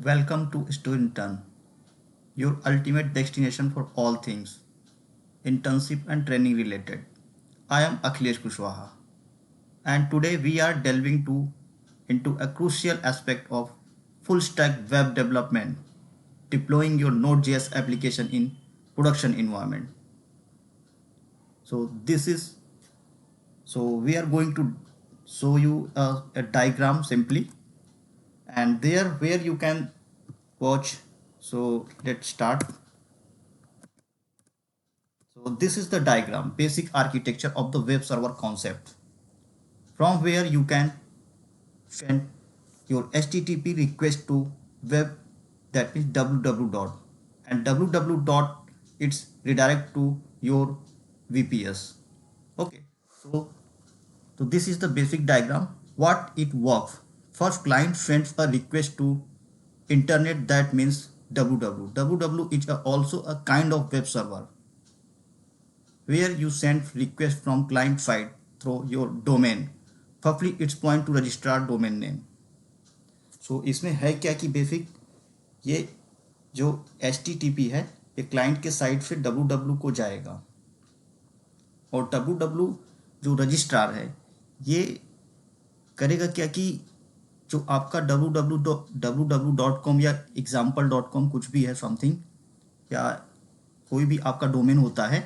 Welcome to Student your ultimate destination for all things internship and training related. I am Akhilesh Kushwaha, and today we are delving into a crucial aspect of full stack web development, deploying your Node.js application in production environment. So this is we are going to show you a diagram simply, and there where you can watch. So let's start. So this is the diagram, basic architecture of the web server concept, from where you can send your HTTP request to web, that is www dot, and www dot it's redirect to your VPS. Okay, so this is the basic diagram. What it works. First, client sends a request to internet, that means www. www is also a kind of web server where you send request from client side through your domain. Firstly, it's point to registrar domain name. So इसमें है क्या कि basic ये जो HTTP है ये client के side से www को जाएगा, और www जो रजिस्ट्रार है ये करेगा क्या कि जो आपका www.com या example.com कुछ भी है समथिंग, या कोई भी आपका डोमेन होता है,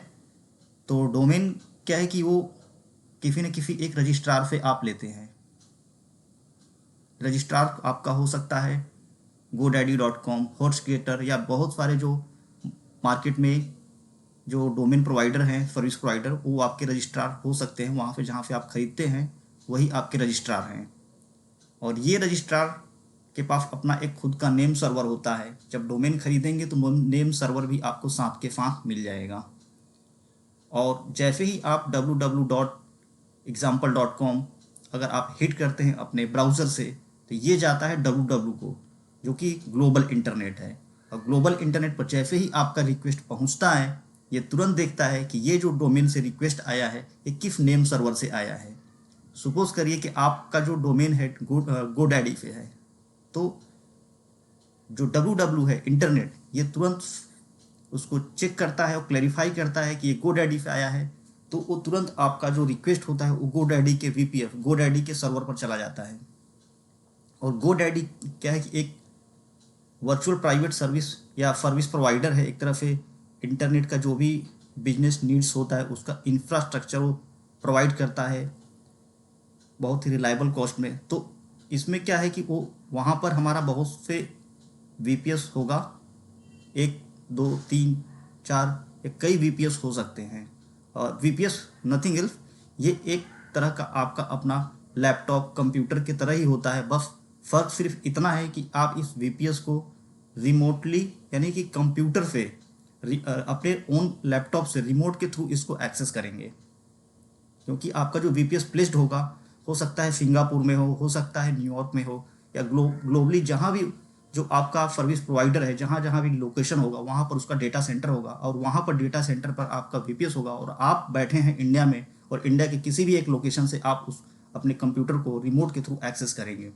तो डोमेन क्या है कि वो किसी न किसी एक रजिस्ट्रार से आप लेते हैं. रजिस्ट्रार आपका हो सकता है GoDaddy.com, HostGator, या बहुत सारे जो मार्केट में जो डोमेन प्रोवाइडर हैं, सर्विस प्रोवाइडर, वो आपके रजिस्ट्रार हो सकते हैं. वहाँ पे जहाँ से आप खरीदते हैं वही आपके रजिस्ट्रार हैं, और ये रजिस्ट्रार के पास अपना एक खुद का नेम सर्वर होता है. जब डोमेन खरीदेंगे तो नेम सर्वर भी आपको साथ के साथ मिल जाएगा, और जैसे ही आप www.example.com अगर आप हिट करते हैं अपने ब्राउज़र से, तो ये जाता है www को, जो कि ग्लोबल इंटरनेट है. और ग्लोबल इंटरनेट पर जैसे ही आपका रिक्वेस्ट पहुंचता है, ये तुरंत देखता है कि ये जो डोमेन से रिक्वेस्ट आया है ये किस नेम सर्वर से आया है. सपोज करिए कि आपका जो डोमेन है GoDaddy पे है, तो जो www है इंटरनेट, ये तुरंत उसको चेक करता है और क्लैरिफाई करता है कि ये GoDaddy से आया है, तो वो तुरंत आपका जो रिक्वेस्ट होता है वो GoDaddy के VPS, GoDaddy के सर्वर पर चला जाता है. और GoDaddy क्या है कि एक वर्चुअल प्राइवेट सर्विस या सर्विस प्रोवाइडर है. एक तरह से इंटरनेट का जो भी बिजनेस नीड्स होता है उसका इंफ्रास्ट्रक्चर वो प्रोवाइड करता है बहुत ही रिलायबल कॉस्ट में. तो इसमें क्या है कि वो वहाँ पर हमारा बहुत से VPS होगा, 1 2 3 4 या कई VPS हो सकते हैं. और VPS नथिंग एल्स, ये एक तरह का आपका अपना लैपटॉप कंप्यूटर की तरह ही होता है. बस फ़र्क सिर्फ इतना है कि आप इस VPS को रिमोटली, यानी कि कंप्यूटर से अपने ओन लैपटॉप से रिमोट के थ्रू इसको एक्सेस करेंगे, क्योंकि आपका जो VPS प्लेस्ड होगा, हो सकता है सिंगापुर में हो सकता है न्यूयॉर्क में हो, या ग्लोबली जहाँ भी जो आपका सर्विस प्रोवाइडर है, जहाँ जहाँ भी लोकेशन होगा वहाँ पर उसका डेटा सेंटर होगा, और वहाँ पर डेटा सेंटर पर आपका VPS होगा, और आप बैठे हैं इंडिया में, और इंडिया के किसी भी एक लोकेशन से आप उस अपने कंप्यूटर को रिमोट के थ्रू एक्सेस करेंगे.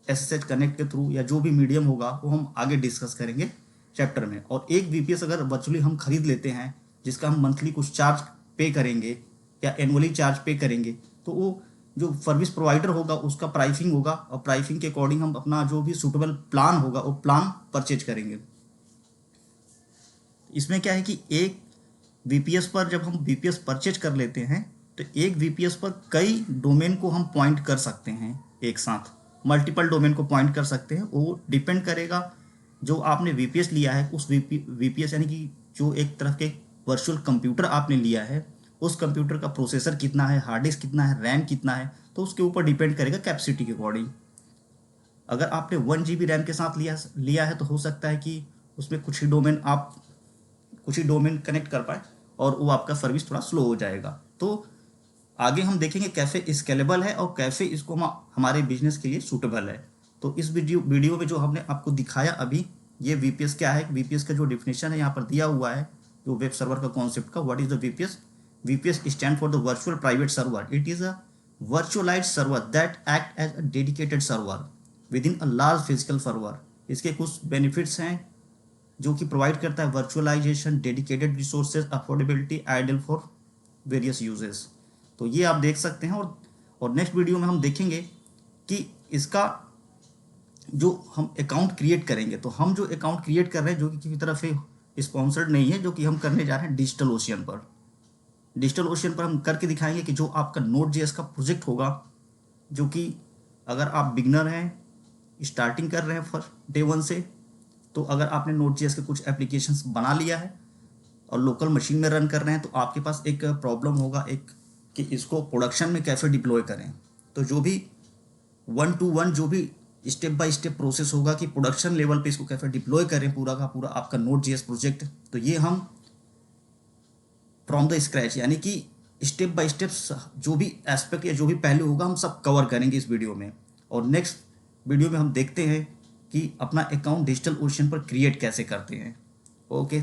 SSH कनेक्ट के थ्रू या जो भी मीडियम होगा वो हम आगे डिस्कस करेंगे चैप्टर में. और एक VPS अगर वर्चुअली हम खरीद लेते हैं, जिसका हम मंथली कुछ चार्ज पे करेंगे या एनुअली चार्ज पे करेंगे, तो वो जो सर्विस प्रोवाइडर होगा उसका प्राइसिंग होगा, और प्राइसिंग के अकॉर्डिंग हम अपना जो भी सूटेबल प्लान होगा वो प्लान परचेज करेंगे. इसमें क्या है कि एक VPS पर जब हम VPS परचेज कर लेते हैं, तो एक VPS पर कई डोमेन को हम पॉइंट कर सकते हैं, एक साथ मल्टीपल डोमेन को पॉइंट कर सकते हैं. वो डिपेंड करेगा जो आपने VPS लिया है उस VPS, यानी कि जो एक तरह के वर्चुअल कंप्यूटर आपने लिया है, उस कंप्यूटर का प्रोसेसर कितना है, हार्ड डिस्क कितना है, रैम कितना है, तो उसके ऊपर डिपेंड करेगा कैपेसिटी के अकॉर्डिंग. अगर आपने 1 GB रैम के साथ लिया है तो हो सकता है कि उसमें कुछ ही डोमेन कनेक्ट कर पाए, और वो आपका सर्विस थोड़ा स्लो हो जाएगा. तो आगे हम देखेंगे कैसे स्केलेबल है और कैसे इसको हमारे बिजनेस के लिए सूटेबल है. तो इस वीडियो में जो हमने आपको दिखाया अभी, ये VPS क्या है, VPS का जो डिफिनेशन है यहाँ पर दिया हुआ है, जो वेब सर्वर का कॉन्सेप्ट का. What is the VPS? VPS stand for the virtual private server. It is a virtualized server that act as a dedicated server within a large physical server इसके कुछ बेनिफिट्स हैं जो कि provide करता है virtualisation, dedicated resources, affordability, ideal for various usages. तो ये आप देख सकते हैं। और नेक्स्ट वीडियो में हम देखेंगे कि इसका जो हम अकाउंट क्रिएट करेंगे, तो हम जो अकाउंट क्रिएट कर रहे हैं जो कि किसी तरह से स्पॉन्सर्ड नहीं है, जो कि हम करने जा रहे हैं डिजिटल ओशियन पर। डिजिटल ओशियन पर हम करके दिखाएंगे कि जो आपका Node.js का प्रोजेक्ट होगा, जो कि अगर आप बिगनर हैं, स्टार्टिंग कर रहे हैं फर्स्ट डे 1 से, तो अगर आपने Node.js के कुछ एप्लीकेशंस बना लिया है और लोकल मशीन में रन कर रहे हैं, तो आपके पास एक प्रॉब्लम होगा एक कि इसको प्रोडक्शन में कैसे डिप्लॉय करें। तो जो भी 1 to 1 जो भी स्टेप बाय स्टेप प्रोसेस होगा कि प्रोडक्शन लेवल पे इसको कैसे डिप्लॉय करें पूरा का पूरा आपका Node.js प्रोजेक्ट, तो ये हम फ्रॉम द स्क्रैच यानी कि स्टेप बाय स्टेप जो भी एस्पेक्ट या जो भी पहलू होगा हम सब कवर करेंगे इस वीडियो में। और नेक्स्ट वीडियो में हम देखते हैं कि अपना अकाउंट डिजिटल ओशियन पर क्रिएट कैसे करते हैं। ओके।